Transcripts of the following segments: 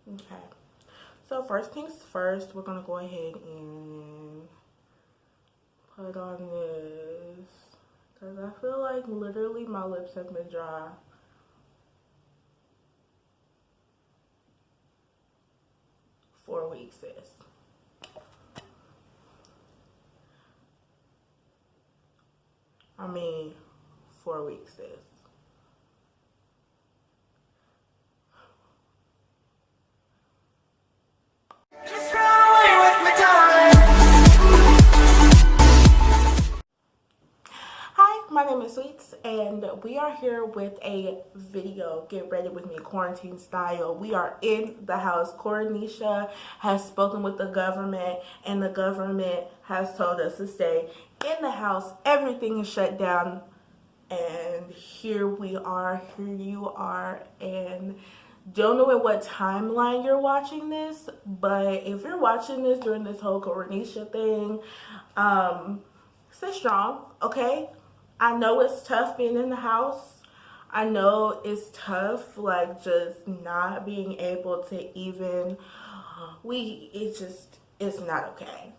Okay. So first things first, we're gonna go ahead and put on this because I feel like literally my lips have been dry 4 weeks, sis. I mean, 4 weeks, sis. Hi, my name is Sweets, and we are here with a video. Get ready with me, quarantine style. We are in the house. Coronisha has spoken with the government, and the government has told us to stay in the house. Everything is shut down, and here we are. Here you are, and don't know at what timeline you're watching this, but if you're watching this during this whole Coronisha thing, stay strong, okay? I know it's tough being in the house. I know it's tough, like, just not being able to even, it's not okay.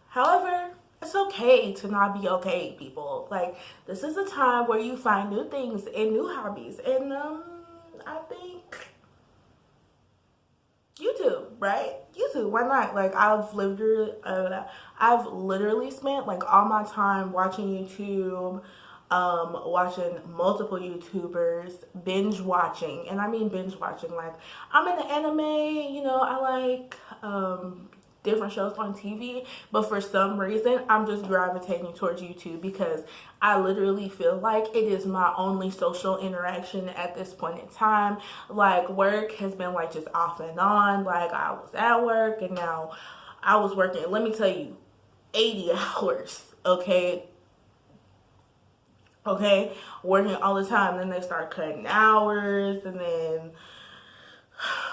However, it's okay to not be okay, people. Like, this is a time where you find new things and new hobbies. And, I think YouTube, right? YouTube, why not? Like, I've literally spent like all my time watching YouTube, watching multiple YouTubers, binge watching, and I mean binge watching. Like, I'm into anime, I like different shows on TV, but for some reason I'm just gravitating towards YouTube because I literally feel like it is my only social interaction at this point in time. Like, work has been like just off and on. Like, I was at work and now I was working, let me tell you, 80 hours, okay, working all the time. Then they start cutting hours, and then,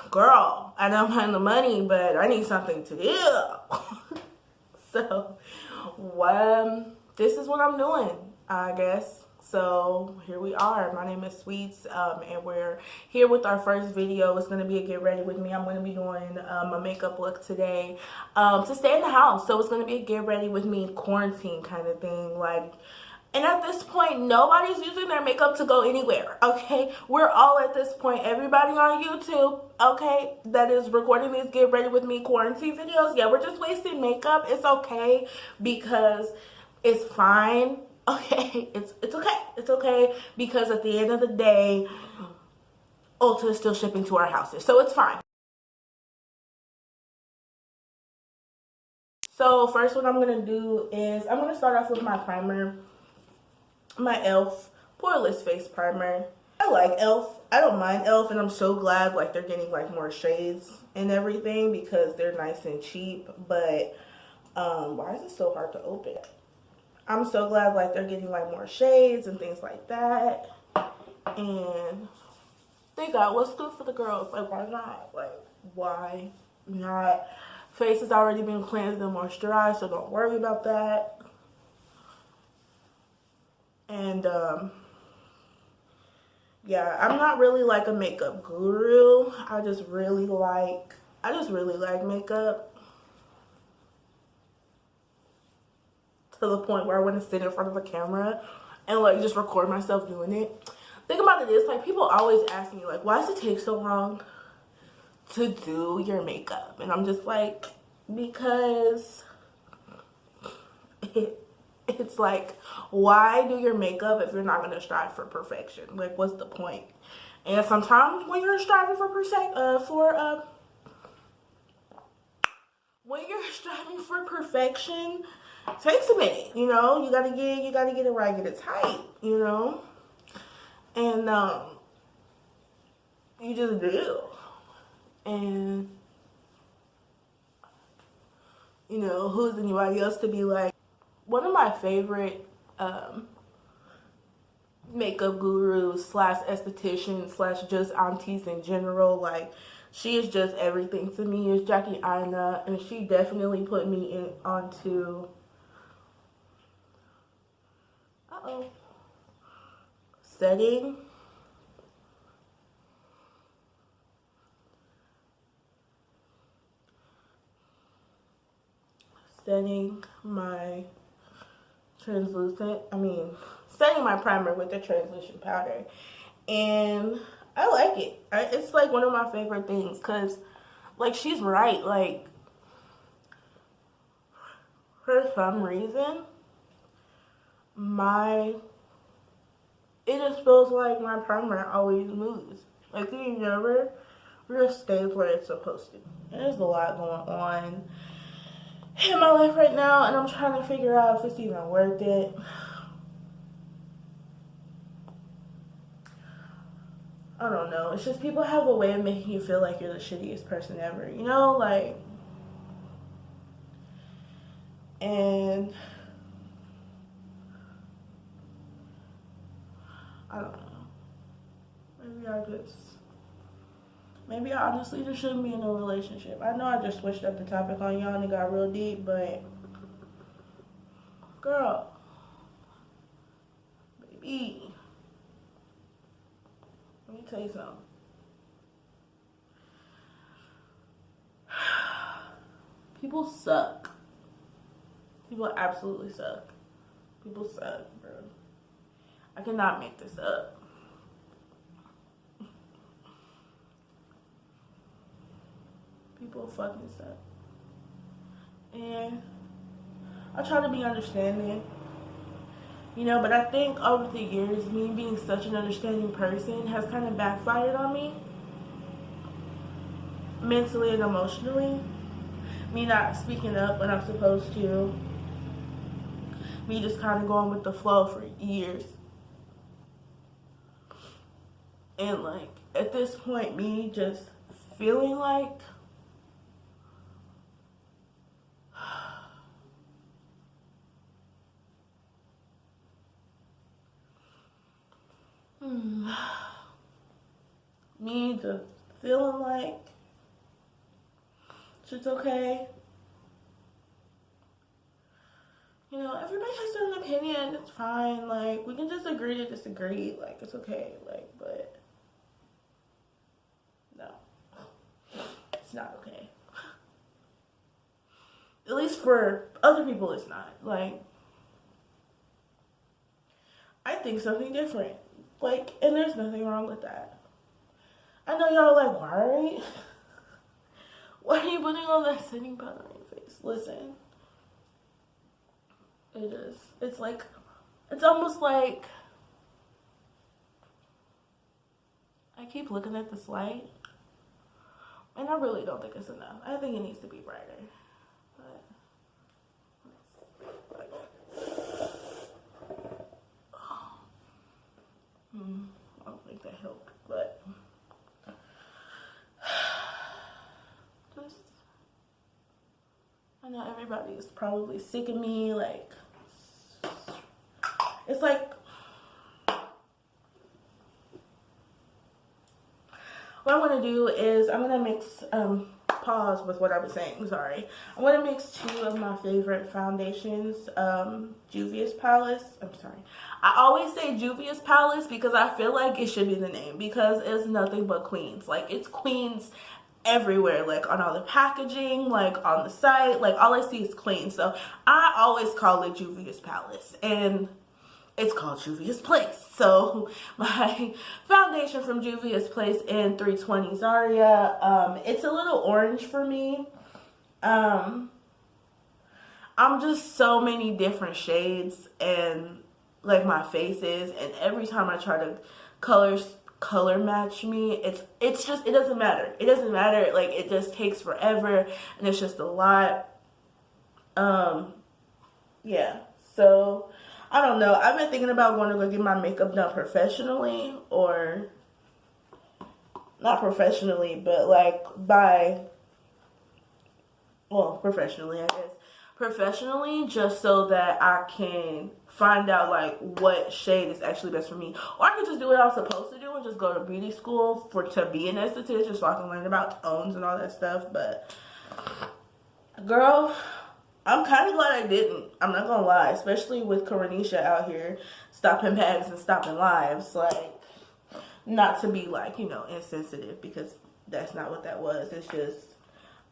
girl, I don't have the money, but I need something to do. So, this is what I'm doing, I guess. So here we are. My name is Sweets, and we're here with our first video. It's gonna be a get ready with me. I'm gonna be doing a makeup look today, to stay in the house. So it's gonna be a get ready with me quarantine kind of thing, like. And at this point, nobody's using their makeup to go anywhere, okay? We're all at this point, everybody on YouTube, okay, that is recording these get ready with me quarantine videos. Yeah, we're just wasting makeup. It's okay because it's fine, okay? It's okay. It's okay because at the end of the day, Ulta is still shipping to our houses, so it's fine. So first what I'm going to do is I'm going to start off with my primer. My e.l.f. Poreless Face Primer. I like e.l.f. I don't mind e.l.f. and I'm so glad like they're getting like more shades and everything because they're nice and cheap. But why is it so hard to open? I'm so glad like they're getting like more shades and things like that. And they got what's good for the girls. Like, why not? Like, why not? Face has already been cleansed and moisturized, so don't worry about that. And yeah, I'm not really like a makeup guru. I just really like makeup to the point where I want to sit in front of a camera and like just record myself doing it. Think about it this, like, people always ask me like, why does it take so long to do your makeup? And I'm just like, because it's like, why do your makeup if you're not going to strive for perfection? Like, what's the point? And sometimes when you're striving for perfection, it takes a minute. You gotta get it right, get it tight. And you just do. And who's anybody else to be like? One of my favorite makeup gurus slash estheticians slash just aunties in general, like, she is just everything to me, is Jackie Aina, and she definitely put me onto setting setting my setting my primer with the translucent powder. And I like it. It's like one of my favorite things because, like, she's right. Like, for some reason, it just feels like my primer always moves. Like, it never just stays where it's supposed to. There's a lot going on in my life right now, and I'm trying to figure out if it's even worth it. I don't know. It's just people have a way of making you feel like you're the shittiest person ever, you know? Like, and I don't know. Maybe I honestly just shouldn't be in a relationship. I know I just switched up the topic on y'all and it got real deep, but girl, baby, let me tell you something. People suck. People absolutely suck. People suck, bro. I cannot make this up. People fucking suck. And I try to be understanding, you know, but I think over the years, me being such an understanding person has kind of backfired on me. Mentally and emotionally. Me not speaking up when I'm supposed to. Me just kind of going with the flow for years. And, like, at this point, me just feeling like me just feeling like shit's okay. You know, everybody has their own opinion. It's fine. Like, we can just agree to disagree. Like, it's okay. Like, but no, it's not okay. At least for other people, it's not. Like, I think something different. Like, and there's nothing wrong with that. I know y'all are like, why are you putting all that setting powder on your face? Listen, it's like, it's almost like, I keep looking at this light, and I really don't think it's enough. I think it needs to be brighter. I don't think that helped, but just, I know everybody is probably sick of me. Like, it's like, what I'm gonna do is I'm gonna mix pause with what I was saying, sorry. I'm gonna mix two of my favorite foundations, Juvia's Palace. I'm sorry, I always say Juvia's Palace because I feel like it should be the name, because it's nothing but queens. Like, it's queens everywhere, like on all the packaging, like on the site, like all I see is queens. So I always call it Juvia's Palace, and it's called Juvia's Place. So my foundation from Juvia's Place in 320 Zaria, it's a little orange for me. I'm just so many different shades, and like my face is, and every time I try to color match me, it's just, it doesn't matter. It doesn't matter. Like, it just takes forever, and it's just a lot. Yeah. So I don't know. I've been thinking about going to go get my makeup done professionally, or not professionally, but like professionally, I guess. Professionally, just so that I can find out like what shade is actually best for me. Or I could just do what I was supposed to do and just go to beauty school to be an esthetician, so I can learn about tones and all that stuff. But girl, I'm kind of glad I didn't. I'm not gonna lie, especially with Coronisha out here stopping bags and stopping lives. Like, not to be like, you know, insensitive, because that's not what that was. It's just,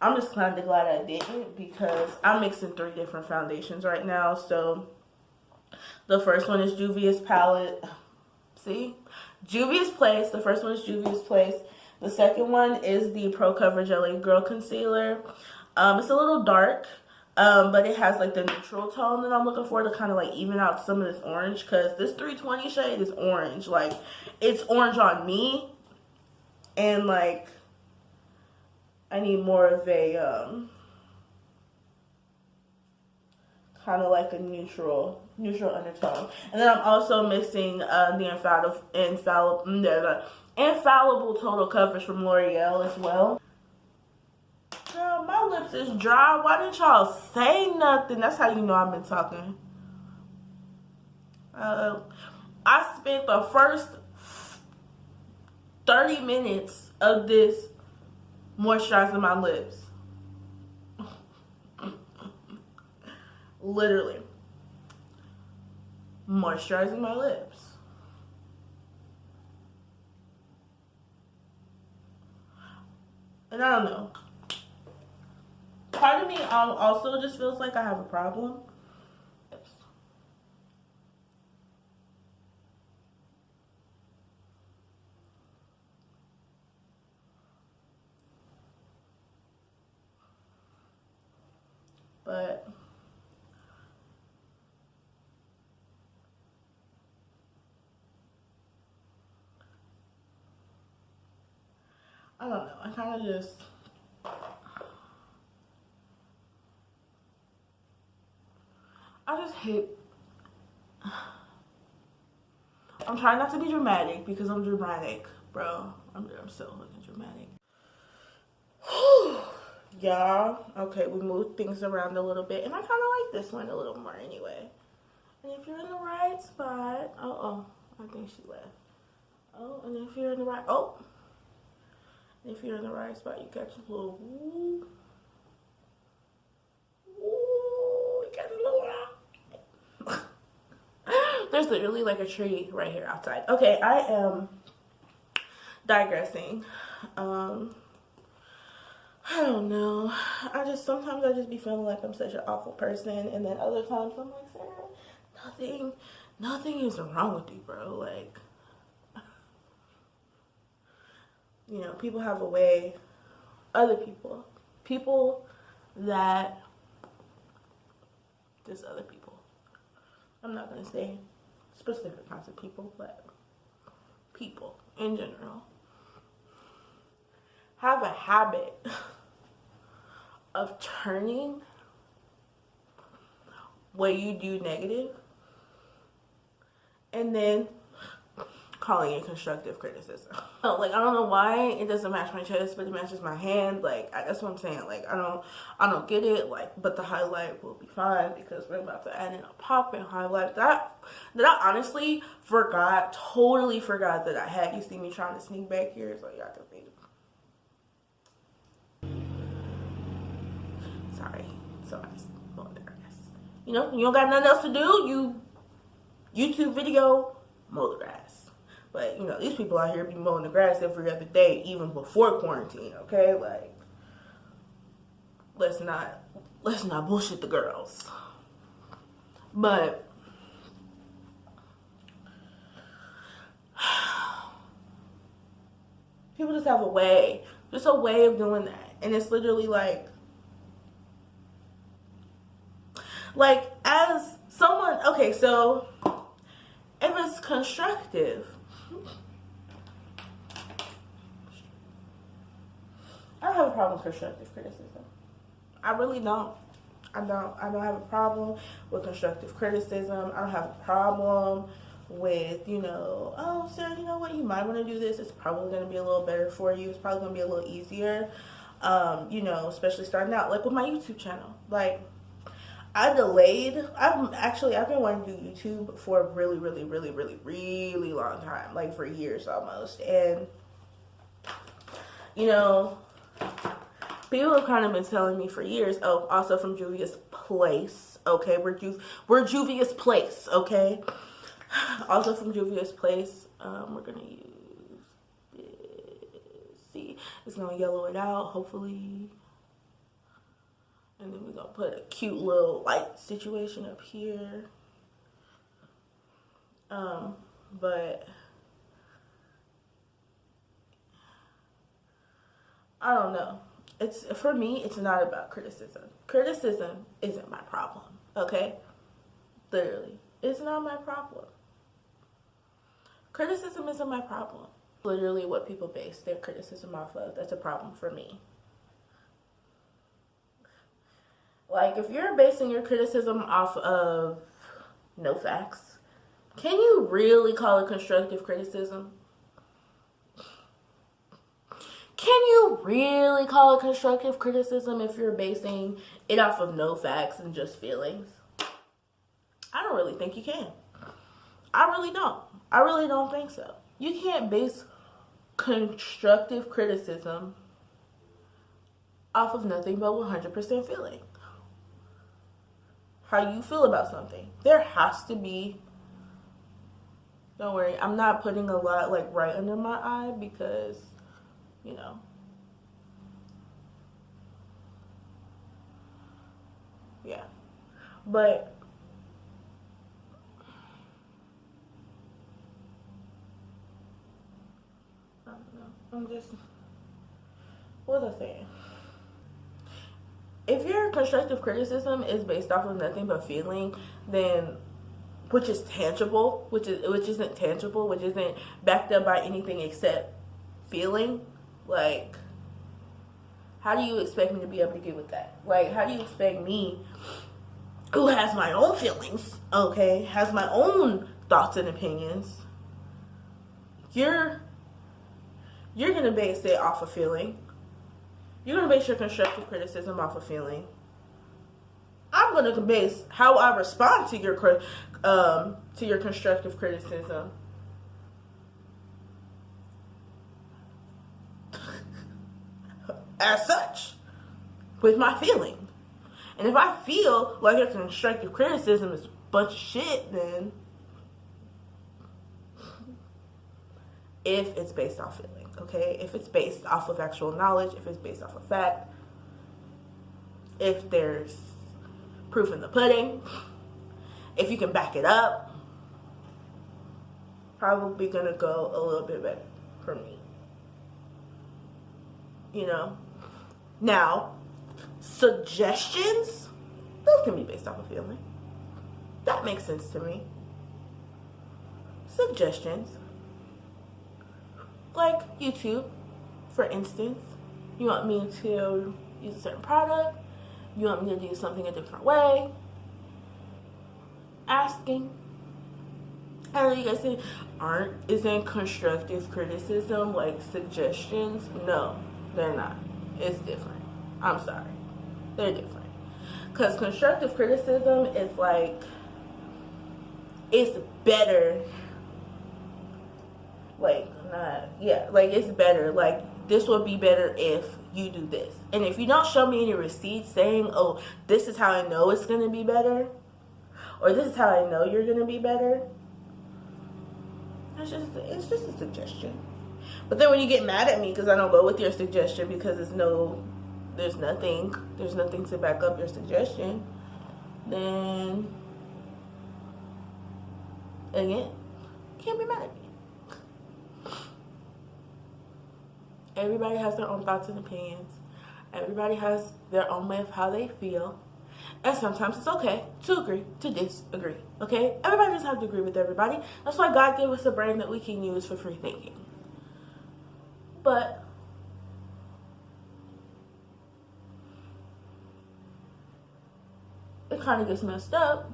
I'm just kind of glad I didn't, because I'm mixing 3 different foundations right now. So the first one is Juvia's Palette. See? Juvia's Place. The first one is Juvia's Place. The second one is the Pro Coverage LA Girl Concealer. It's a little dark, but it has like the neutral tone that I'm looking for to kind of like even out some of this orange, because this 320 shade is orange. Like, it's orange on me, and like I need more of a kind of like a neutral undertone. And then I'm also mixing the infallible total coverage from L'Oreal as well. Girl, my lips is dry. Why didn't y'all say nothing? That's how you know I've been talking. I spent the first 30 minutes of this moisturizing my lips. Literally moisturizing my lips. And I don't know. Part of me also just feels like I have a problem. But I don't know. I kind of just, hate, I'm trying not to be dramatic because I'm dramatic, bro. I'm so fucking dramatic. Y'all, okay, we moved things around a little bit, and I kind of like this one a little more anyway. And if you're in the right spot, I think she left. Oh, and if you're in the right, if you're in the right spot, you catch a little, woo, you catch a little, there's literally like a tree right here outside. Okay, I am digressing. I don't know. Sometimes I just be feeling like I'm such an awful person, and then other times I'm like, Sarah, nothing is wrong with you, bro. Like, you know, people have a way, other people that, just other people. I'm not going to say specific kinds of people, but people in general have a habit of turning what you do negative and then calling it constructive criticism. Like, I don't know why it doesn't match my chest, but it matches my hand. Like, that's what I'm saying. Like, I don't get it. Like, but the highlight will be fine because we're about to add in a pop-in highlight that I honestly totally forgot that I had. You see me trying to sneak back here, so y'all can see. Sorry, you know, you don't got nothing else to do. You YouTube video, mow the grass. But you know, these people out here be mowing the grass every other day, even before quarantine. Okay, like, let's not bullshit the girls. But people just have a way of doing that, and it's literally like as someone, okay, so if it's constructive, I don't have a problem with constructive criticism. I really don't. I don't have a problem with constructive criticism. I don't have a problem with, you know, oh, Sarah, you know what, you might want to do this. It's probably going to be a little better for you. It's probably going to be a little easier, you know, especially starting out, like with my YouTube channel. Like, I've been wanting to do YouTube for a really long time, like for years almost. And, you know, people have kind of been telling me for years, oh, also from Juvia's Place, okay? We're Juvia's Place, okay? Also from Juvia's Place, we're gonna use this. See, it's gonna yellow it out, hopefully. And then we're going to put a cute little light situation up here. But I don't know. For me, it's not about criticism. Criticism isn't my problem, okay? Literally. It's not my problem. Criticism isn't my problem. Literally what people base their criticism off of, that's a problem for me. Like, if you're basing your criticism off of no facts, can you really call it constructive criticism? Can you really call it constructive criticism if you're basing it off of no facts and just feelings? I don't really think you can. I really don't. I really don't think so. You can't base constructive criticism off of nothing but 100% feeling. How you feel about something. There has to be, don't worry, I'm not putting a lot like right under my eye because, you know, yeah. But I don't know. What was I saying? If your constructive criticism is based off of nothing but feeling, then, which is tangible, which isn't tangible, which isn't backed up by anything except feeling, like, how do you expect me to be able to get with that? Like, how do you expect me, who has my own feelings, okay, has my own thoughts and opinions, you're gonna base it off of feeling. You're going to base your constructive criticism off of feeling. I'm going to base how I respond to your constructive criticism as such, with my feeling. And if I feel like your constructive criticism is a bunch of shit, then if it's based off feeling. Okay, if it's based off of actual knowledge, if it's based off of fact, if there's proof in the pudding, if you can back it up, probably gonna go a little bit better for me. You know? Now, suggestions, those can be based off of feeling. That makes sense to me. Suggestions. Like YouTube, for instance. You want me to use a certain product. You want me to do something a different way. Asking. I know you guys say, isn't constructive criticism like suggestions? No, they're not. It's different. I'm sorry. They're different. Because constructive criticism is like, it's better. Like it's better. Like, this would be better if you do this. And if you don't show me any receipts saying, oh, this is how I know it's going to be better, or this is how I know you're going to be better, it's just a suggestion. But then when you get mad at me because I don't go with your suggestion because there's nothing to back up your suggestion, then again, you can't be mad at me. Everybody has their own thoughts and opinions. Everybody has their own way of how they feel. And sometimes it's okay to agree to disagree. Okay? Everybody doesn't have to agree with everybody. That's why God gave us a brain that we can use for free thinking. But it kind of gets messed up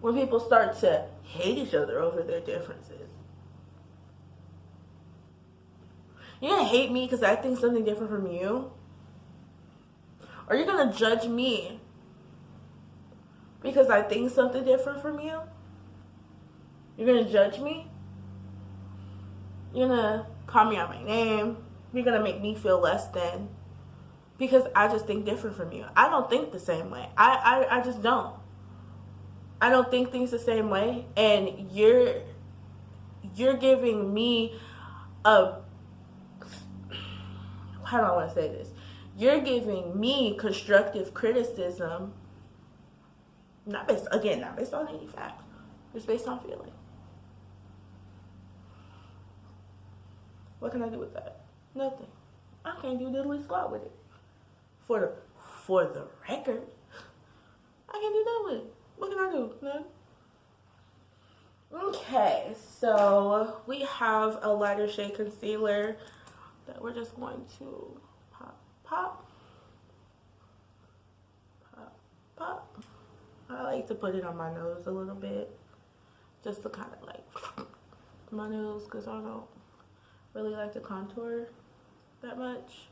when people start to hate each other over their differences. You're going to hate me because I think something different from you? Or you're going to judge me because I think something different from you? You're going to judge me? You're going to call me out my name? You're going to make me feel less than because I just think different from you. I don't think the same way. I just don't. I don't think things the same way. And you're giving me a... How do I want to say this? you're giving me constructive criticism, not based on any fact, it's based on feeling. What can I do with that? Nothing. I can't do diddly squat with it. For the record, I can't do that with it. What can I do? None. Okay, so we have a lighter shade concealer that we're just going to pop. I like to put it on my nose a little bit, just to kind of like my nose, because I don't really like to contour that much.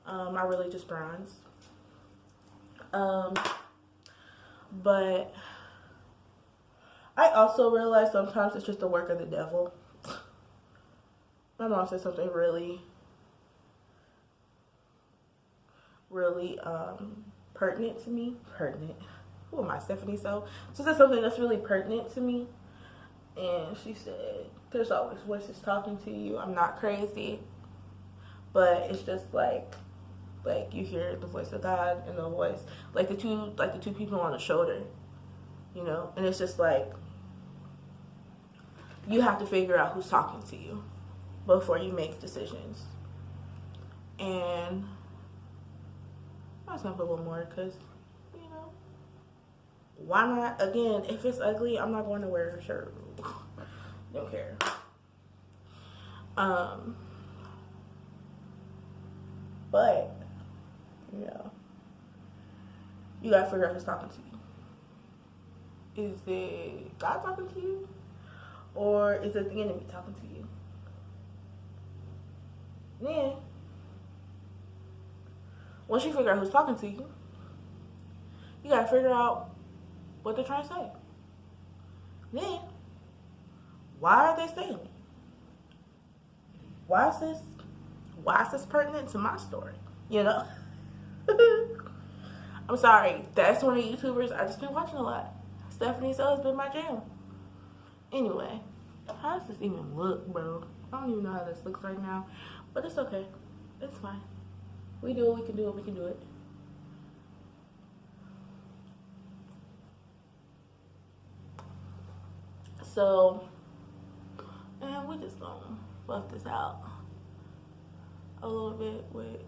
I really just bronze. But I also realize sometimes it's just the work of the devil. My mom said something really pertinent to me. Who am I, Stephanie? So she said something that's really pertinent to me. And she said, there's always voices talking to you. I'm not crazy. But it's just like you hear the voice of God and the voice, like the two people on the shoulder, you know? And it's just like, you have to figure out who's talking to you before you make decisions. And I was gonna put a little more because, you know, why not? Again, if it's ugly, I'm not going to wear a shirt. Don't care. But, you know, you gotta figure out who's talking to you. Is it God talking to you? Or is it the enemy talking to you? Then, once you figure out who's talking to you, you gotta figure out what they're trying to say. Then, why are they saying it? Why is this pertinent to my story? You know? I'm sorry, that's one of the YouTubers I just been watching a lot. Stephanie So has been my jam. Anyway, how does this even look, bro? I don't even know how this looks right now, but it's okay. It's fine. We do what we can do it. We can do it. So, and we're just gonna buff this out a little bit with,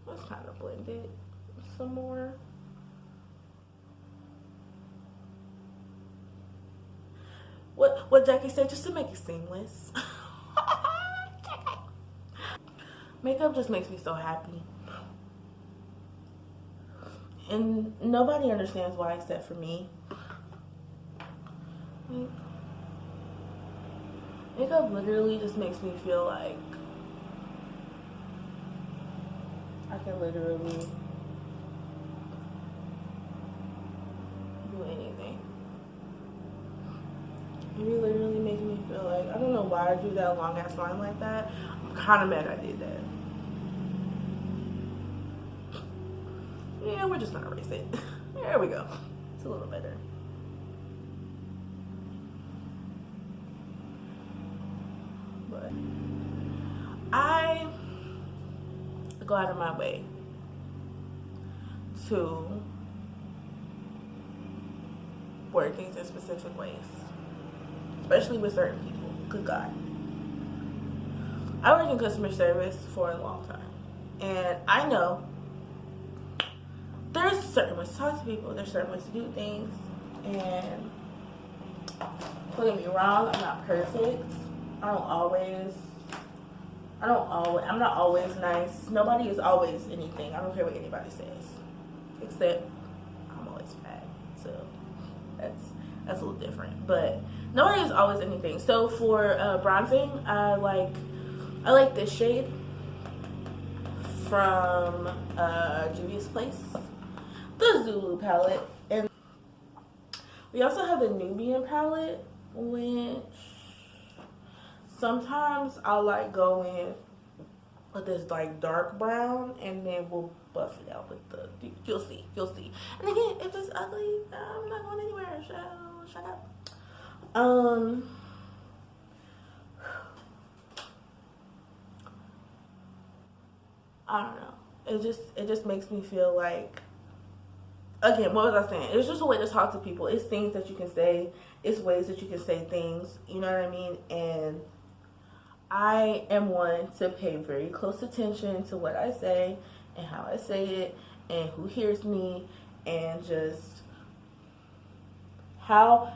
let's kind of blend it some more. What Jackie said, just to make it seamless. Makeup just makes me so happy. And nobody understands why except for me. Makeup literally just makes me feel like I can literally do anything. It literally makes me feel like, I don't know why I drew that long ass line like that. I'm kind of mad I did that. Yeah, we're just gonna erase it. There we go. It's a little better. But I go out of my way to word things in specific ways, especially with certain people. Good God. I worked in customer service for a long time, and I know there's certain ways to talk to people, there's certain ways to do things, and don't get me wrong, I'm not perfect. I'm not always nice. Nobody is always anything. I don't care what anybody says, except I'm always fat, so that's a little different. But nobody is always anything. So for bronzing, I like this shade from Juvia's Place, the Zulu palette. And we also have the Nubian palette, which sometimes I'll like go in with this like dark brown, and then we'll buff it out with the, you'll see. And again, if it's ugly, I'm not going anywhere, so shut up. I don't know. It just makes me feel like, again, what was I saying? It's just a way to talk to people. It's things that you can say. It's ways that you can say things. You know what I mean? And I am one to pay very close attention to what I say and how I say it and who hears me and just how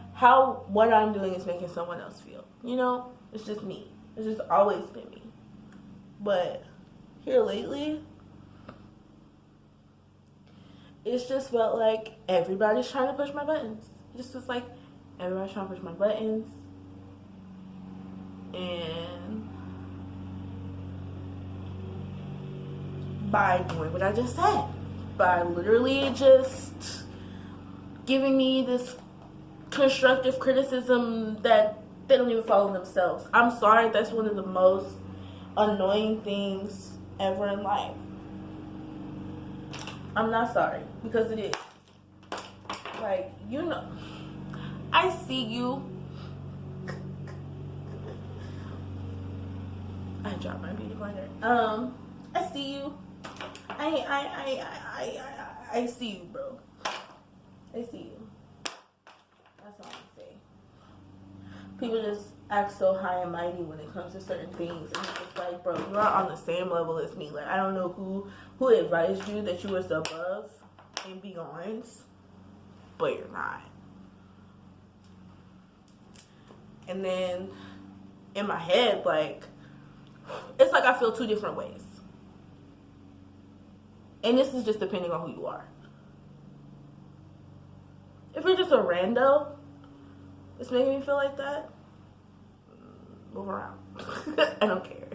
what I'm doing is making someone else feel. You know? It's just me. It's just always been me. But here lately, it's just felt like everybody's trying to push my buttons. It just feels like everybody's trying to push my buttons. And by doing what I just said, by literally just giving me this constructive criticism that they don't even follow themselves. I'm sorry, that's one of the most annoying things ever in life. I'm not sorry, because it is. Like, you know, I see you. I dropped my beauty blender. I see you. I see you, bro. I see you. That's all I'm saying. People just act so high and mighty when it comes to certain things, and it's just like, bro, you're on the same level as me. Like, I don't know who advised you that you was above and beyond, but you're not. And then in my head, like, it's like I feel two different ways. And this is just depending on who you are. If you're just a rando, it's making me feel like that, move around. I don't care.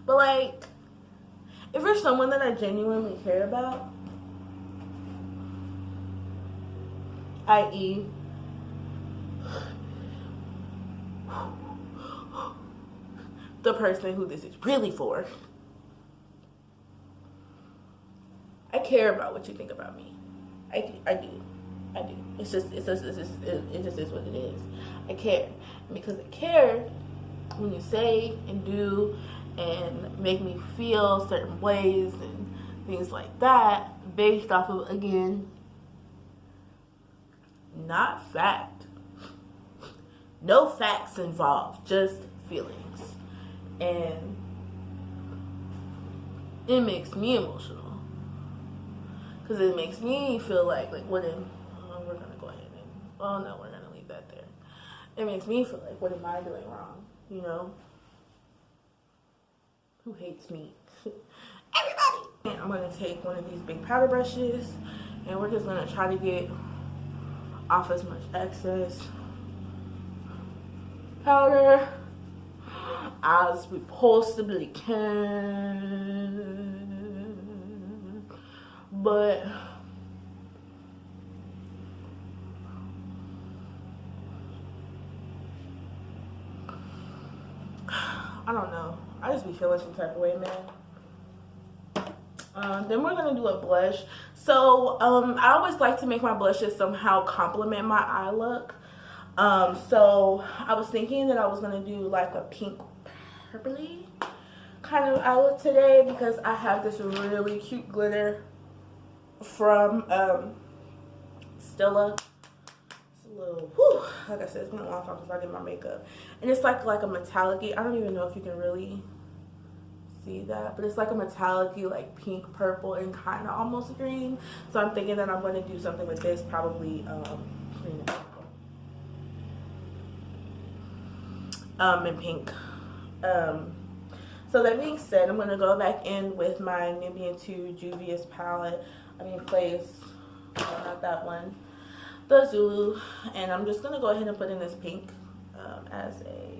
But like, if you're someone that I genuinely care about, i.e., the person who this is really for, I care about what you think about me. I do. It just is what it is. I care. And because I care, when you say and do and make me feel certain ways and things like that, based off of, again, not fact. No facts involved, just feelings. And it makes me emotional. Because it makes me feel like what if, we're going to go ahead and, oh no, we're going to leave that there. It makes me feel like, what am I doing wrong? You know? Who hates me? Everybody! And I'm going to take one of these big powder brushes, and we're just going to try to get off as much excess powder as we possibly can. But I don't know. I just be feeling some type of way, man. Then we're gonna do a blush. So I always like to make my blushes somehow complement my eye look. So I was thinking that I was gonna do like a pink purpley kind of eye look today, because I have this really cute glitter from Stella. It's a little, whew, like I said, it's been a long time since I did my makeup, and it's like a metallic-y. I don't even know if you can really see that, but it's like a metallic-y, like pink, purple, and kind of almost green. So I'm thinking that I'm going to do something with this, probably green and pink. So that being said, I'm going to go back in with my Nubian 2 Juvia's palette. Place, not that one, the Zulu, and I'm just gonna go ahead and put in this pink as a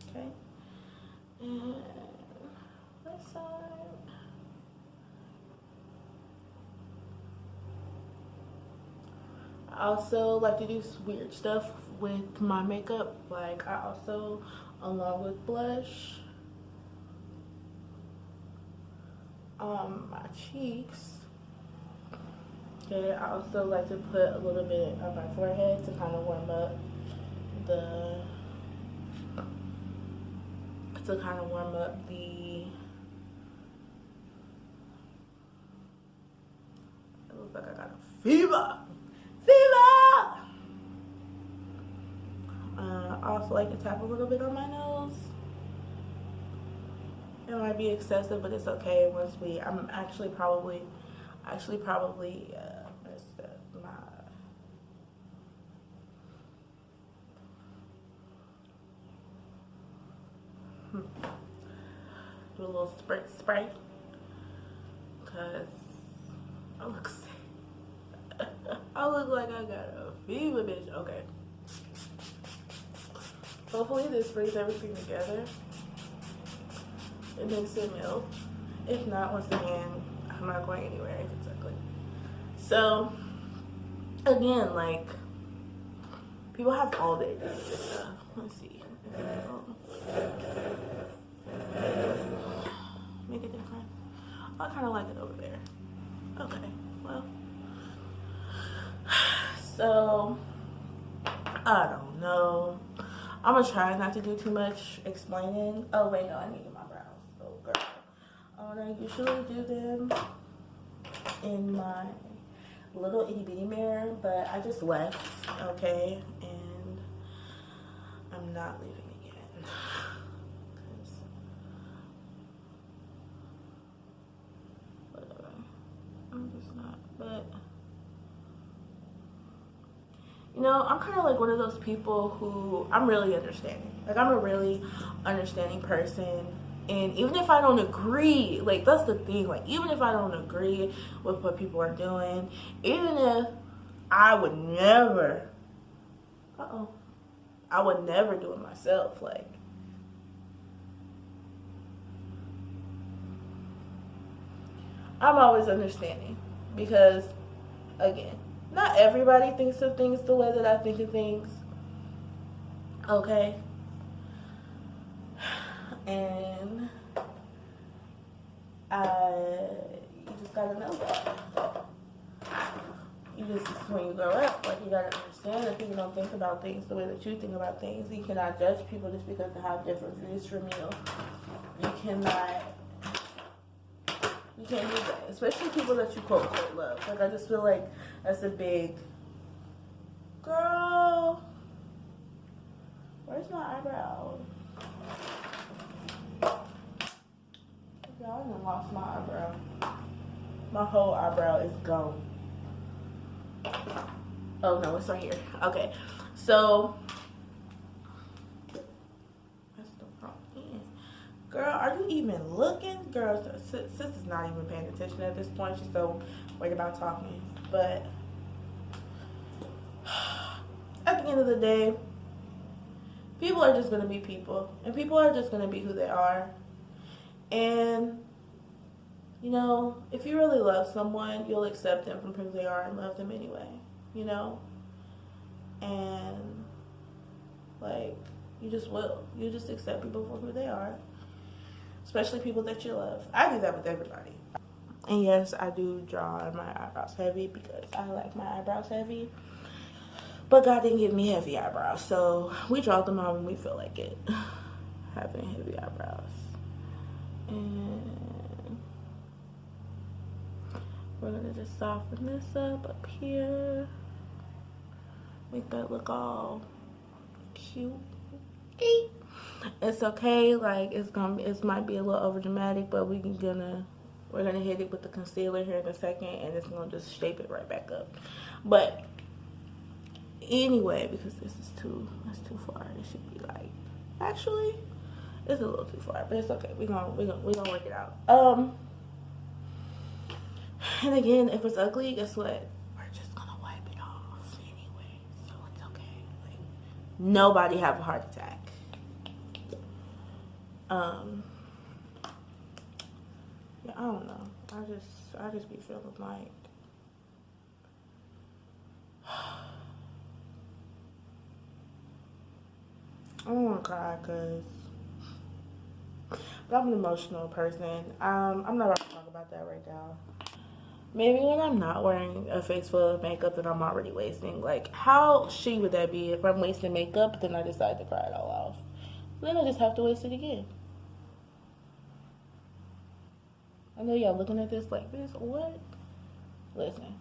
okay, and this side. I also like to do weird stuff with my makeup. Like, I also, along with blush, my cheeks. Okay, I also like to put a little bit on my forehead to kind of warm up the it looks like I got a fever. I also like to tap a little bit on my nose. It might be excessive, but it's okay. I'm actually probably messed up my. Do a little spray, cause I look sick. I look like I got a fever, bitch. Okay. Hopefully this brings everything together. It makes it melt. If not, once again, I'm not going anywhere if it's ugly. So, again, like, people have all day to do this stuff. Let's see. Make it different. I kind of like it over there. Okay, well. So, I don't know. I'm gonna try not to do too much explaining. Oh wait, no, I need my brows. Oh girl. I usually do them in my little itty bitty mirror, but I just left, okay? And I'm not leaving again. Whatever. I'm just not, but you know, I'm kind of like one of those people who I'm really understanding. Like, I'm a really understanding person. And even if I don't agree, like, that's the thing. Like, even if I don't agree with what people are doing, even if I would never, I would never do it myself. Like, I'm always understanding. Because, again, not everybody thinks of things the way that I think of things. Okay? And you just gotta know that. When you grow up, like, you gotta understand that people don't think about things the way that you think about things. You cannot judge people just because they have different views from you. You can't do that, especially people that you quote unquote love. Like, I just feel like that's a big girl. Where's my eyebrow? Okay, I done lost my eyebrow. My whole eyebrow is gone. Oh no, it's right here. Okay, so that's the problem. Girl, are you even looking? Girl, sis is not even paying attention at this point. She's so worried about talking. But at the end of the day, people are just gonna be people, and people are just gonna be who they are. And you know, if you really love someone, you'll accept them from who they are and love them anyway. You know, and like, you just will. You just accept people for who they are, especially people that you love. I do that with everybody. And yes, I do draw my eyebrows heavy because I like my eyebrows heavy. But God didn't give me heavy eyebrows, so we draw them out when we feel like it. Having heavy eyebrows. And we're gonna just soften this up here. Make that look all cute. It's okay, like, it might be a little over dramatic, but we're gonna hit it with the concealer here in a second, and it's gonna just shape it right back up. But anyway, because that's too far. It should be like, actually, it's a little too far, but it's okay. We're gonna work it out. And again, if it's ugly, guess what? We're just gonna wipe it off anyway, so it's okay. Like, nobody have a heart attack. Yeah, I don't know. I just be feeling like I don't want to cry because I'm an emotional person. I'm not about to talk about about that right now. Maybe when I'm not wearing a face full of makeup that I'm already wasting. Like, how shitty would that be if I'm wasting makeup, then I decide to cry it all off? Then I just have to waste it again. I know y'all looking at this like this. What? Listen.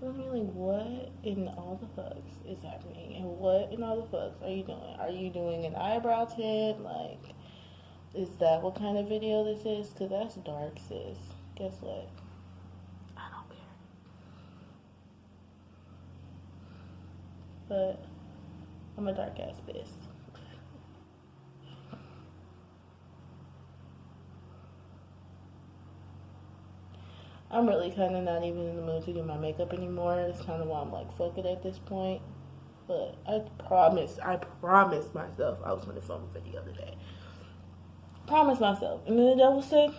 I mean, like, what in all the fucks is happening? And what in all the fucks are you doing? Are you doing an eyebrow tint? Like, is that what kind of video this is? Because that's dark, sis. Guess what? I don't care. But I'm a dark ass bitch. I'm really kind of not even in the mood to do my makeup anymore. That's kind of why I'm like, fuck it at this point. But I promised myself I was going to film a video today. Promised myself. And then the devil said,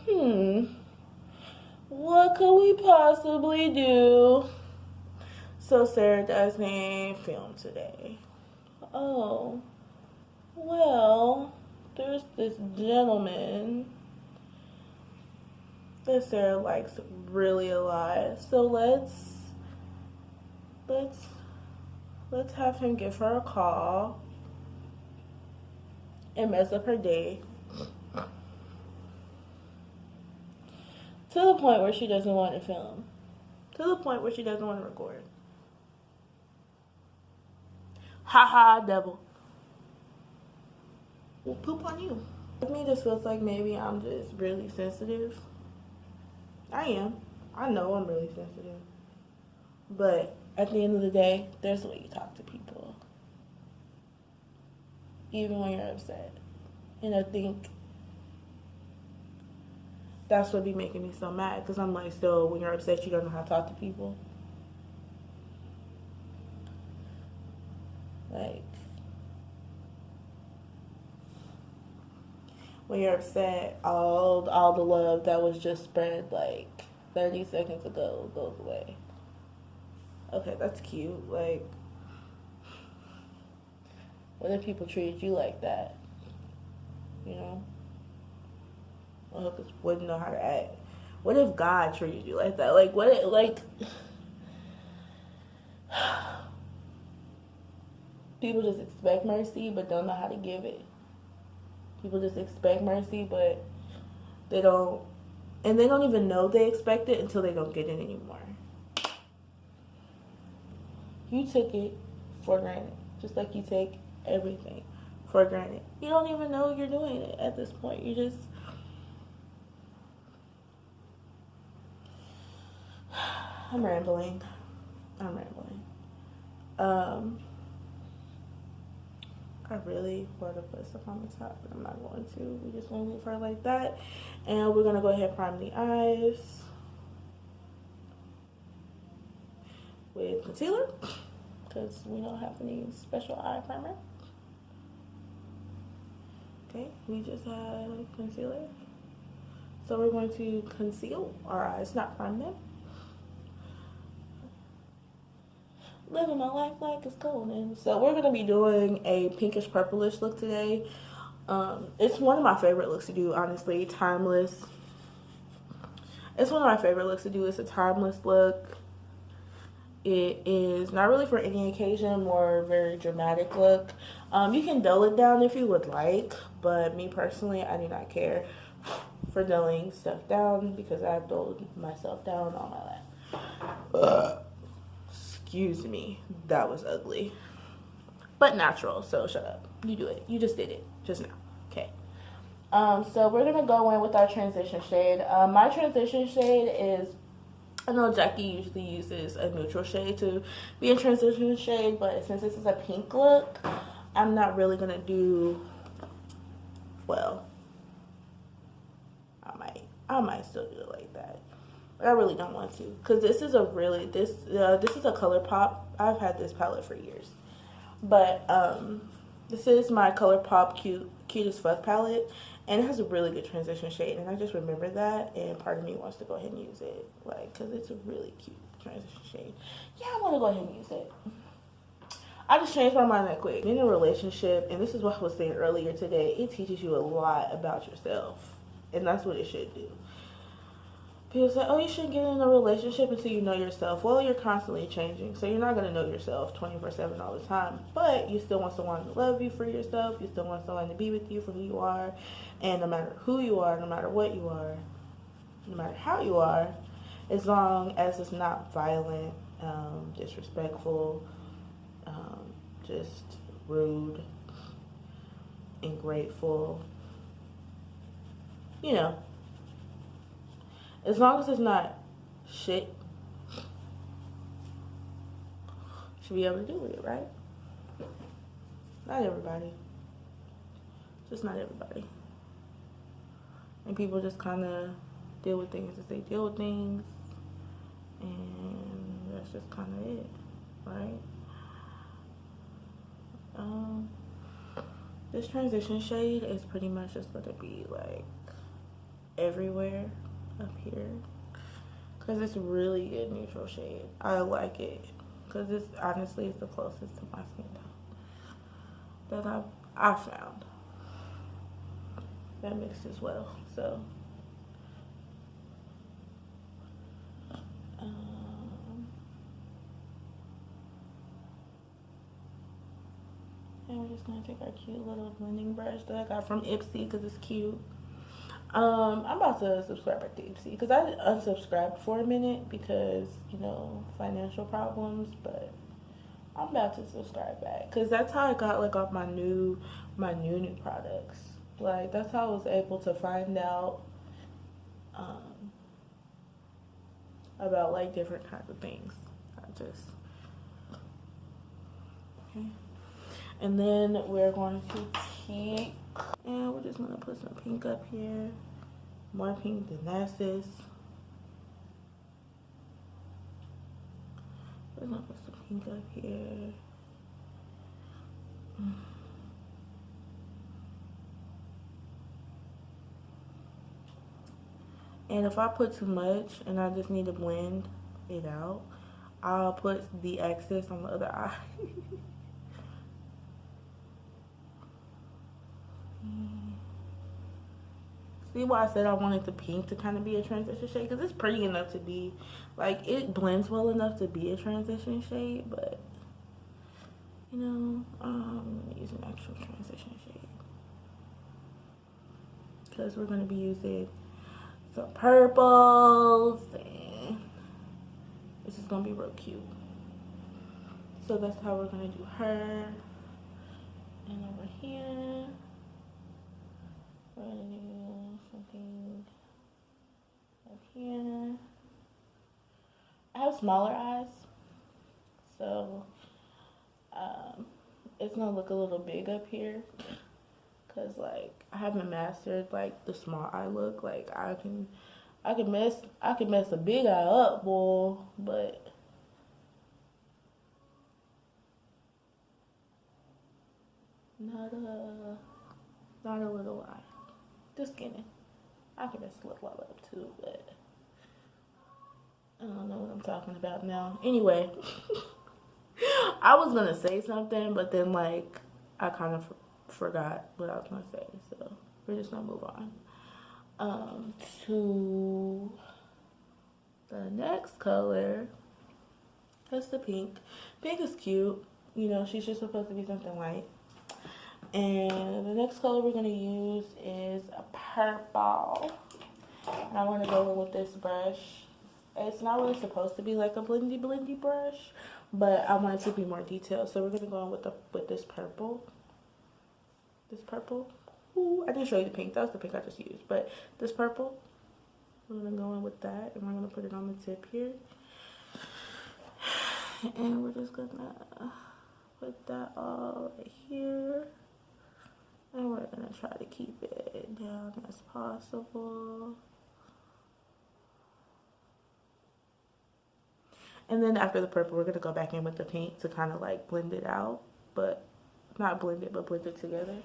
what could we possibly do? So Sarah does me film today. Oh, well, there's this gentleman that Sarah likes really a lot. So let's have him give her a call and mess up her day to the point where she doesn't want to film, to the point where she doesn't want to record. Haha, devil. Well, poop on you. To me, this feels like maybe I'm just really sensitive. I am. I know I'm really sensitive. But at the end of the day, there's a way you talk to people. Even when you're upset. And I think that's what be making me so mad. Because I'm like, still, when you're upset, you don't know how to talk to people. Like, when you're upset, all the love that was just spread like 30 seconds ago goes away. Okay, that's cute. Like, what if people treated you like that? You know? Well, because wouldn't know how to act. What if God treated you like that? Like, what if, like, people just expect mercy but don't know how to give it. People just expect mercy but they don't, and they don't even know they expect it until they don't get it anymore. You took it for granted, just like you take everything for granted. You don't even know you're doing it at this point. You just, I'm rambling. I really want to put stuff on the top, but I'm not going to. We just want to leave her like that. And we're going to go ahead and prime the eyes with concealer, because we don't have any special eye primer. Okay, we just have concealer. So we're going to conceal our eyes, not prime them. Living my life like it's golden. So we're going to be doing a pinkish purplish look today. It's one of my favorite looks to do, honestly. Timeless. It's one of my favorite looks to do. It's a timeless look. It is not really for any occasion, more very dramatic look. You can dull it down if you would like, but me personally, I do not care for dulling stuff down because I've dulled myself down all my life. Excuse me, that was ugly, but natural, so shut up. You do it. You just did it just now. Okay. So we're gonna go in with our transition shade. My transition shade is, I know Jackie usually uses a neutral shade to be a transition shade, but since this is a pink look, I'm not really gonna do, well, I might still do it like that. But I really don't want to, because this is a really, this is a ColourPop. I've had this palette for years, but this is my ColourPop Cute as Fuck palette, and it has a really good transition shade, and I just remembered that, and part of me wants to go ahead and use it, like, because it's a really cute transition shade. Yeah, I want to go ahead and use it. I just changed my mind that quick. Being in a relationship, and this is what I was saying earlier today, it teaches you a lot about yourself. And that's what it should do. People say, oh, you shouldn't get in a relationship until you know yourself. Well, you're constantly changing, so you're not going to know yourself 24/7 all the time. But you still want someone to love you for yourself. You still want someone to be with you for who you are. And no matter who you are, no matter what you are, no matter how you are, as long as it's not violent, disrespectful, just rude, ungrateful, you know, as long as it's not shit, should be able to do it, right? Not everybody. Just not everybody. And people just kind of deal with things as they deal with things. And that's just kind of it, right? This transition shade is pretty much just going to be like everywhere up here, because it's really good neutral shade. I like it because it's honestly it's the closest to my skin tone that I found that mixes well. So and we're just gonna take our cute little blending brush that I got from Ipsy because it's cute. I'm about to subscribe back to Ipsy because I unsubscribed for a minute because, you know, financial problems, but I'm about to subscribe back because that's how I got like all my new products. Like that's how I was able to find out about like different kinds of things. Okay. And then we're going to take, and we're just going to put some pink up here. More pink than Nassus. We're going to put some pink up here. And if I put too much and I just need to blend it out, I'll put the excess on the other eye. See why I said I wanted the pink to kind of be a transition shade? Because it's pretty enough to be, like, it blends well enough to be a transition shade, but, you know, I'm going to use an actual transition shade. Because we're going to be using some purples, and this is going to be real cute. So that's how we're going to do her. And over here, we're going to do something up here. I have smaller eyes, so it's going to look a little big up here. Cause like I haven't mastered like the small eye look. Like I can mess a big eye up, boy, but not a little eye. Just kidding. I can mess a little eye up too, but I don't know what I'm talking about now. Anyway, I was gonna say something, but then like I kind of forgot what I was gonna say, so we're just gonna move on to the next color. That's the pink. Pink is cute, you know, she's just supposed to be something light. And the next color we're gonna use is a purple, and I want to go in with this brush. It's not really supposed to be like a blendy brush, but I want it to be more detailed, so we're gonna go in with this purple. This purple. Ooh, I didn't show you the pink. That was the pink I just used. But this purple, we're going to go in with that. And we're going to put it on the tip here. And we're just going to put that all right here. And we're going to try to keep it down as possible. And then after the purple, we're going to go back in with the pink to kind of like blend it out. But not blend it, but blend it together.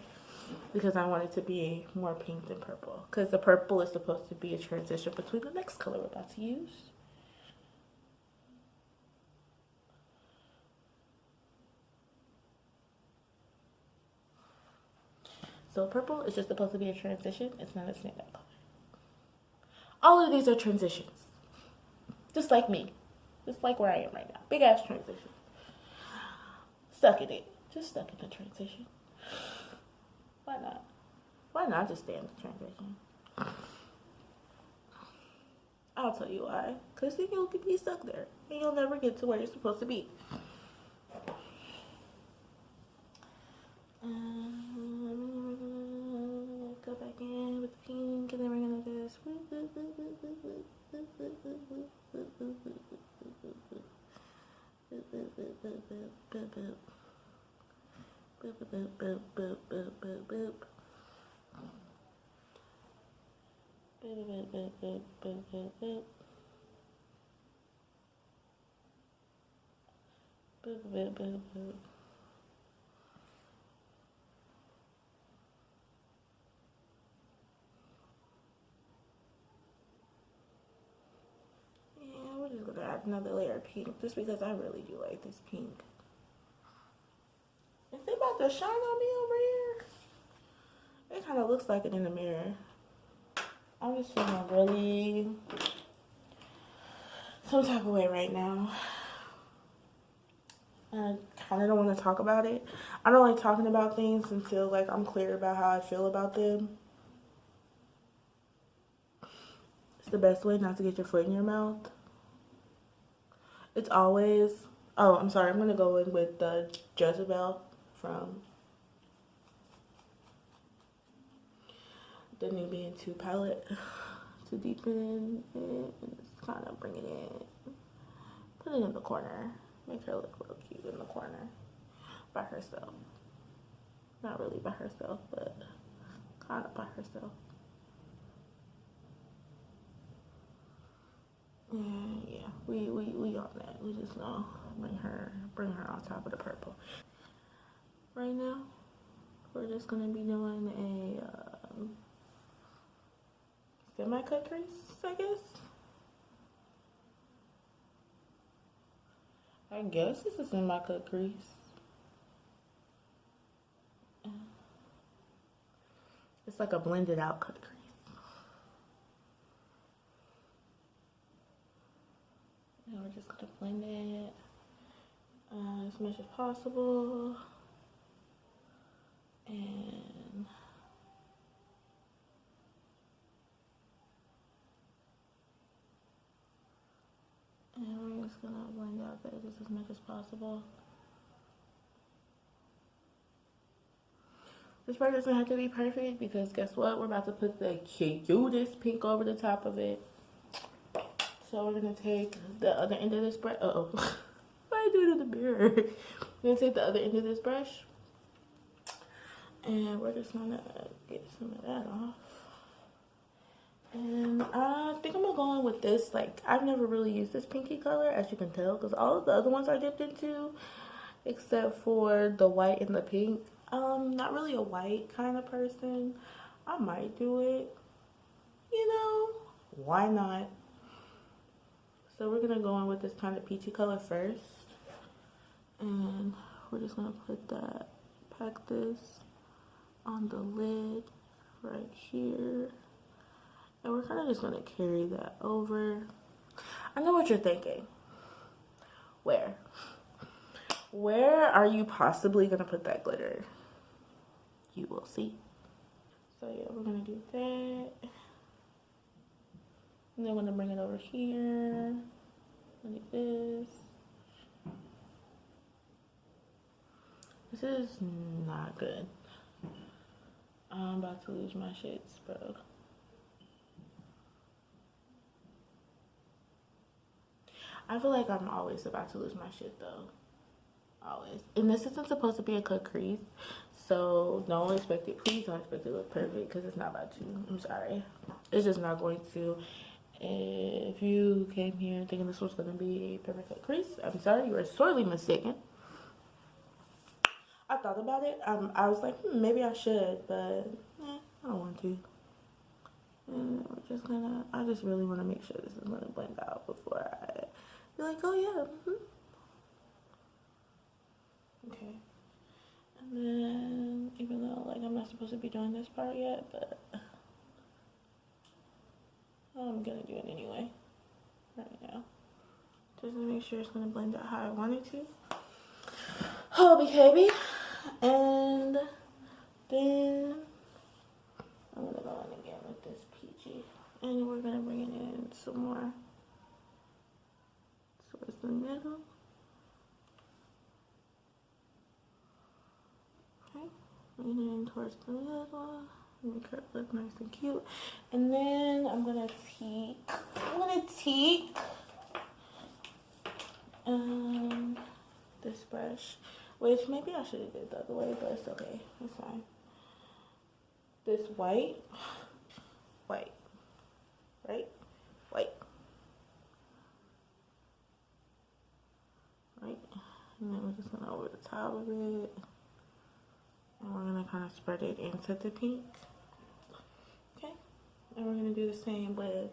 Because I want it to be more pink than purple. Because the purple is supposed to be a transition between the next color we're about to use. So purple is just supposed to be a transition. It's not a standout color. All of these are transitions. Just like me. Just like where I am right now. Big ass transition. Stuck in it. Just stuck in the transition. Why not? Why not just stay in the transition? I'll tell you why. Because then you'll be stuck there. And you'll never get to where you're supposed to be. Go back in with the pink, and then we're gonna do this. We're just gonna add another layer of pink just because I really do like this pink. Is it about to shine on me over here? It kind of looks like it in the mirror. I'm just feeling really some type of way right now. I kind of don't want to talk about it. I don't like talking about things until like I'm clear about how I feel about them. It's the best way not to get your foot in your mouth. It's always, oh, I'm sorry, I'm going to go in with the Jezebel from the Nubian 2 palette to deepen it and just kind of bring it in. Put it in the corner. Make her look real cute in the corner by herself. Not really by herself, but kind of by herself. And yeah, we on that. We just gonna bring her on top of the purple. Right now, we're just gonna be doing a semi-cut crease, I guess. I guess it's a semi-cut crease. It's like a blended out cut crease. And we're just gonna blend it as much as possible. And we're just gonna blend out the edges as much as possible. This part doesn't have to be perfect because guess what? We're about to put the cutest pink over the top of it. So we're gonna take the other end of this brush. Uh-oh. Why do it in the mirror? We're gonna take the other end of this brush. And we're just gonna get some of that off. And I think I'm gonna go in with this. Like, I've never really used this pinky color, as you can tell, because all of the other ones I dipped into, except for the white and the pink. Not really a white kind of person. I might do it. You know, why not? So we're gonna go in with this kind of peachy color first. And we're just gonna put that, pack this on the lid right here. And we're kind of just gonna carry that over. I know what you're thinking. Where? Where are you possibly gonna put that glitter? You will see. So yeah, we're gonna do that. And then I'm gonna bring it over here. Like this. This is not good. I'm about to lose my shits, bro. I feel like I'm always about to lose my shit though. Always. And this isn't supposed to be a cut crease. So don't expect it. Please don't expect it to look perfect because it's not about to. I'm sorry. It's just not going to. If you came here thinking this was going to be a perfect cut crease, I'm sorry. You are sorely mistaken. I thought about it. I was like, maybe I should, but I don't want to. And we're just gonna, I just really want to make sure this is going to blend out before I be like, oh yeah. Okay. And then, even though like I'm not supposed to be doing this part yet, but I'm gonna do it anyway right now. Just to make sure it's gonna blend out how I want it to. Oh, baby. And then I'm gonna go in again with this peachy. And we're gonna bring it in some more towards the middle. Okay, bring it in towards the middle. Make her look nice and cute. And then I'm gonna take this brush, which maybe I should have did the other way, but it's okay. It's fine. This white, right? White. Right? And then we're just gonna over the top of it. And we're gonna kind of spread it into the pink. Okay? And we're gonna do the same with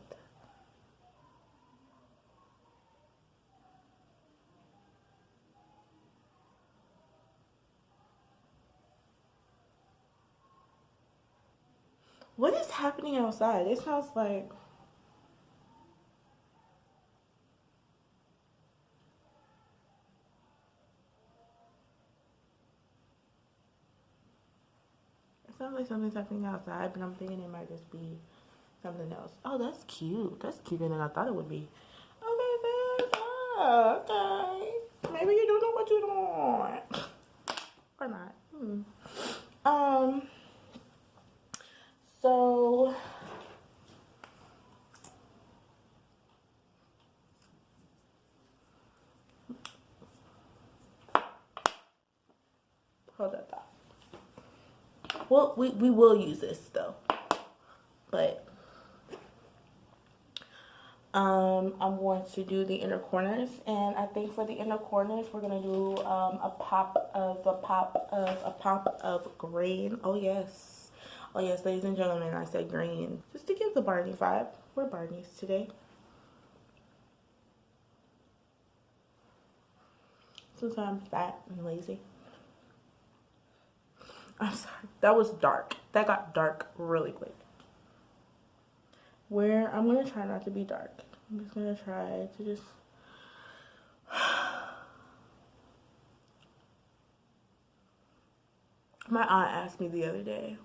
what is happening outside? It sounds like something's happening outside, but I'm thinking it might just be something else. Oh, that's cute. That's cuter than I thought it would be. Okay, sis. Okay. Maybe you do know what you're doing. Or not. So hold that thought. Well, we will use this though. But I'm going to do the inner corners, and I think for the inner corners we're gonna do a pop of green. Oh yes, ladies and gentlemen, I said green just to give the Barney vibe. We're Barneys today. Since I'm fat and lazy. I'm sorry, that was dark. That got dark really quick. Where I'm gonna try not to be dark. I'm just gonna try to just my aunt asked me the other day.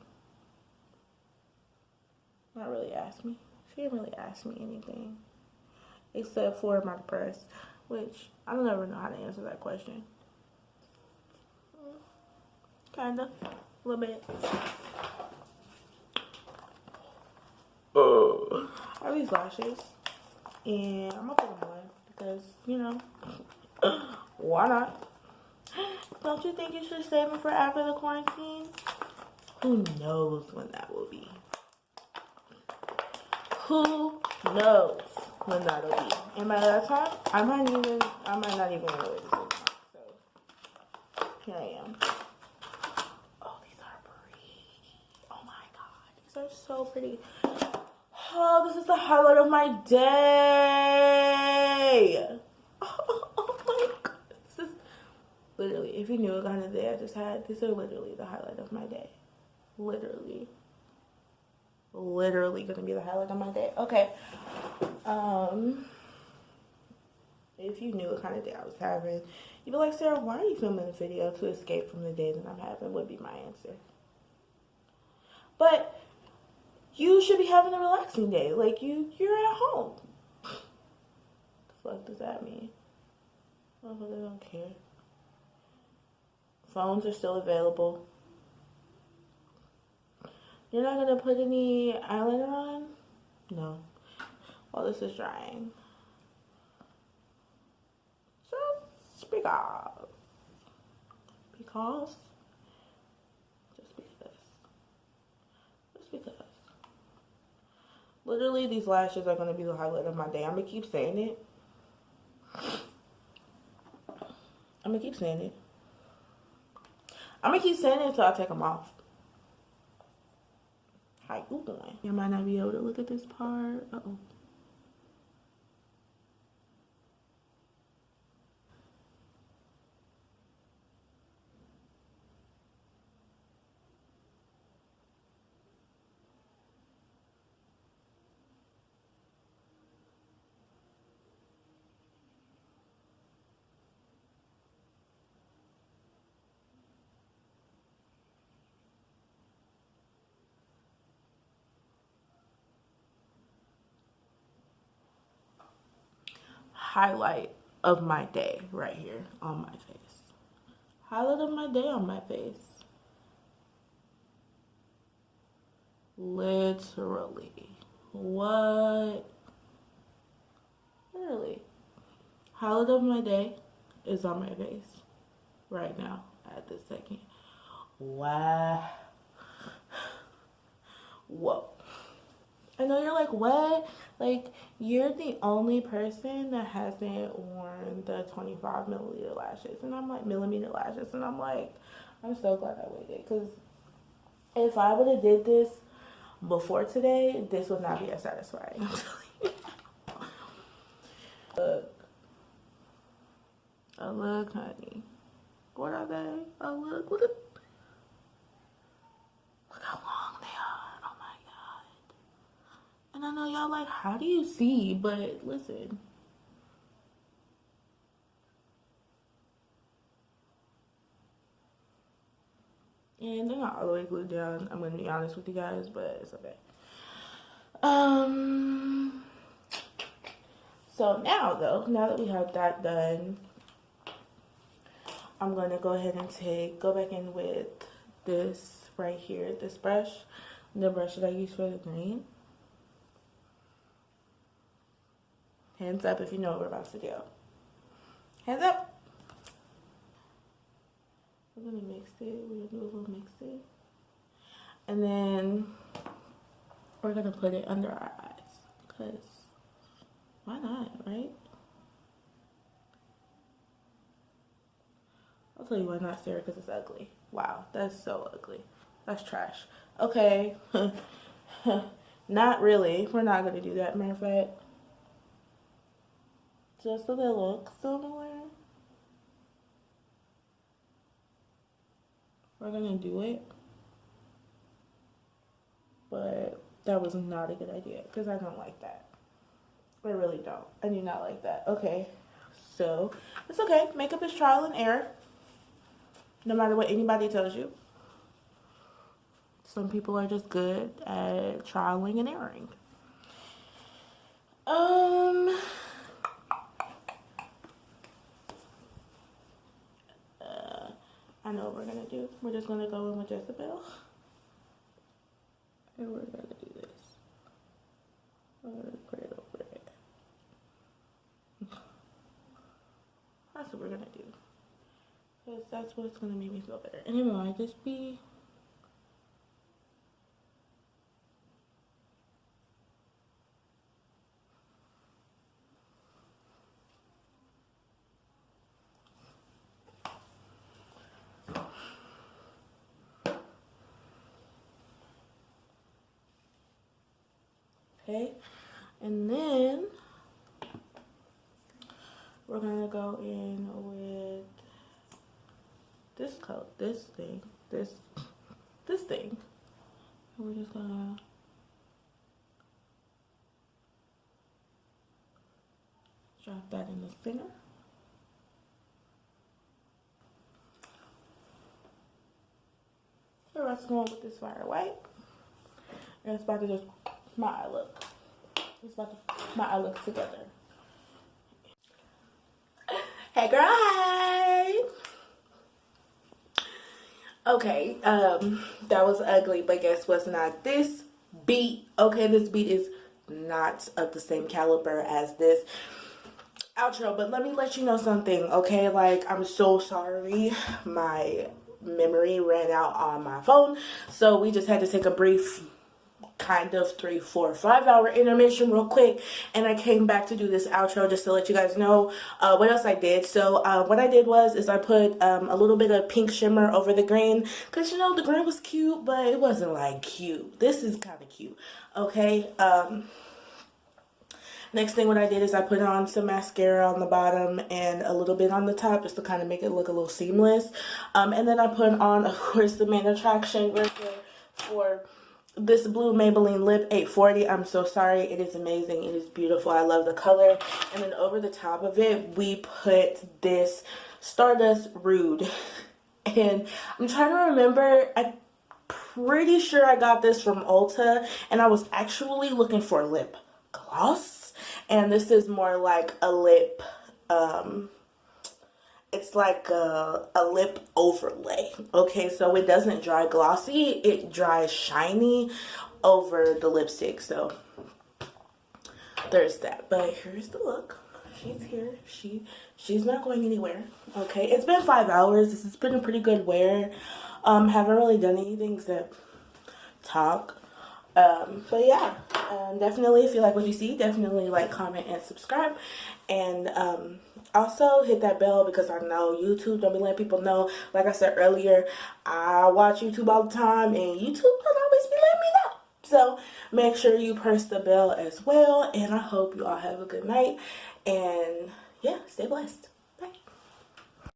Not really asked me. She didn't really ask me anything. Except for my breast. Which I don't ever know how to answer that question. Kinda. A little bit. I have these lashes. And I'm gonna put them on. Because, you know, why not? Don't you think you should save them for after the quarantine? Who knows when that will be? Who knows when that'll be? And by that time, I might not even know it is. So here I am. Oh, these are pretty. Oh my god, these are so pretty. Oh, this is the highlight of my day. Oh my god. This is literally, if you knew what kind of day I just had, these are literally the highlight of my day. Literally gonna be the highlight of my day. Okay. If you knew what kind of day I was having, you'd be like, Sarah, why are you filming a video to escape from the day that I'm having? Would be my answer. But you should be having a relaxing day. Like you're at home. The fuck does that mean? Oh, they don't care. Phones are still available. You're not gonna put any eyeliner on? No. While this is drying. Just because. Just because. Literally, these lashes are gonna be the highlight of my day. I'm gonna keep saying it. I'm gonna keep saying it until I take them off. How you doing? You might not be able to look at this part. Uh-oh. highlight of my day right here on my face. Highlight of my day on my face. Literally. What? Literally. Highlight of my day is on my face right now at this second. Wow. Whoa. I know you're like, what? Like, you're the only person that hasn't worn the 25 milliliter lashes. And I'm like, millimeter lashes. And I'm like, I'm so glad I waited. Because if I would have did this before today, this would not be as satisfying. I'm telling you. Look. Oh, look, honey. What are they? Oh, look. Look how long they are. Oh, my God. And I know y'all like, how do you see? But listen. And they're not all the way glued down. I'm going to be honest with you guys, but it's okay. So now, though, now that we have that done, I'm going to go ahead and go back in with this right here, this brush, the brush that I use for the green. Hands up if you know what we're about to do. Hands up. We're going to mix it. We're going to do a little mix it. And then we're going to put it under our eyes. Because why not, right? I'll tell you why not, Sarah, because it's ugly. Wow, that's so ugly. That's trash. Okay. Not really. We're not going to do that, matter of fact. Just so they look similar. We're going to do it. But that was not a good idea because I don't like that. I really don't. I do not like that. Okay. So, it's okay. Makeup is trial and error. No matter what anybody tells you. Some people are just good at trialing and erroring. I know what we're gonna do. We're just gonna go in with Jezebel. And we're gonna do this. I'm gonna put it over it. That's what we're gonna do. Because that's what's gonna make me feel better. And it might just be okay, and then we're gonna go in with this coat, this thing. And we're just gonna drop that in the center. So we're just going with this fire white. And it's about to just my eye look. It's about to my eye look together. Hey girl, hi. Okay, that was ugly, but guess what's not? This beat, okay, this beat is not of the same caliber as this outro, but let me let you know something, okay? Like, I'm so sorry. My memory ran out on my phone, so we just had to take a brief kind of 3, 4, 5 hour intermission real quick, and I came back to do this outro just to let you guys know what else I did. So what I did is I put a little bit of pink shimmer over the green, because you know the green was cute, but it wasn't like cute. This is kind of cute, okay? Next thing what I did is I put on some mascara on the bottom and a little bit on the top just to kind of make it look a little seamless, and then I put on, of course, the main attraction right there for this blue Maybelline lip 840. I'm so sorry. It is amazing. It is beautiful. I love the color. And then over the top of it, we put this Stardust Rude. And I'm trying to remember. I'm pretty sure I got this from Ulta. And I was actually looking for lip gloss. And this is more like a lip, it's like a lip overlay. Okay, so it doesn't dry glossy, it dries shiny over the lipstick. So there's that. But here's the look. She's here. She's not going anywhere. Okay, it's been 5 hours. This has been a pretty good wear. Haven't really done anything except talk. But yeah, definitely if you like what you see, definitely like, comment, and subscribe. And also hit that bell, because I know YouTube don't be letting people know. Like I said earlier, I watch YouTube all the time, and YouTube don't always be letting me know. So make sure you press the bell as well. And I hope you all have a good night. And yeah, stay blessed.